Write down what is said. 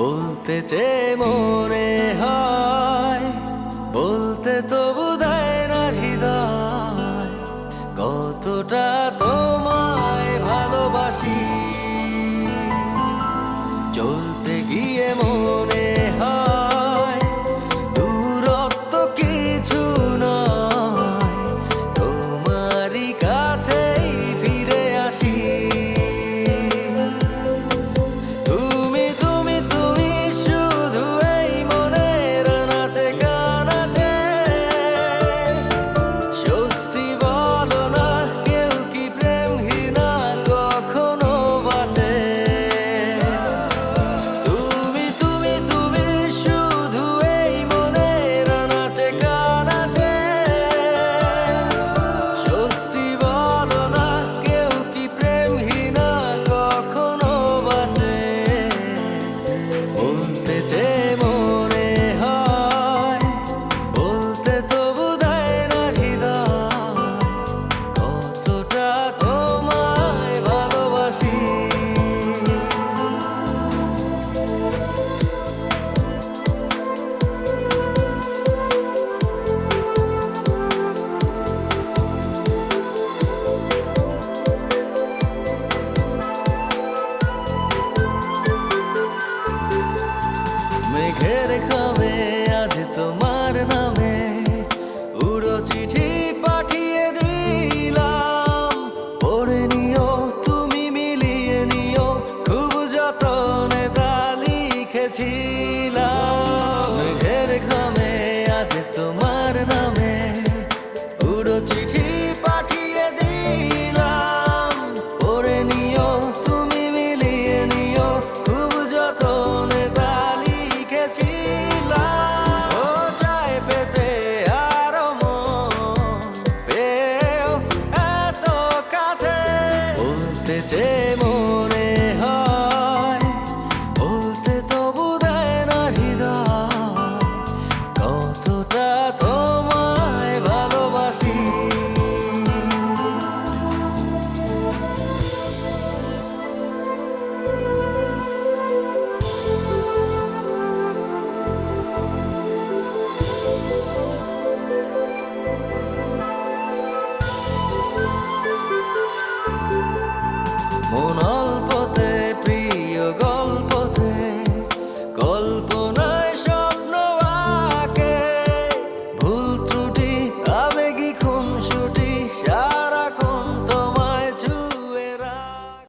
বলতে চেয়ে মনে হয়, বলতে তবু দেয় না হৃদয়, কতটা তোমায় ভালোবাসি। চলতে গিয়ে মনে হয় দূরত্ব কিছু নয়, তোমারই কাছেই ফিরে আসি। তুমি তুমি তুমি শুধু এই মনের নাচে গানাচে, সত্যি বলো না কেউ কি প্রেমহীনা কখনো বাঁচে? তুমি তুমি তুমি শুধু এই মনের নাচে গানাচে, সত্যি বলো না কেউ কি প্রেমহীনা কখনো বাঁচে? বলতে চেয়ে মনে হয়, বলতে তবু দেয় না হৃদয়, কতটা তোমায় ভালোবাসি। মেঘের খামে আজ তোমার নামে উড়ো চিঠি পাঠিয়ে দিলাম, পড়ে নিও তুমি মিলিয়ে নিও, খুব যতনে তা লিখেছি।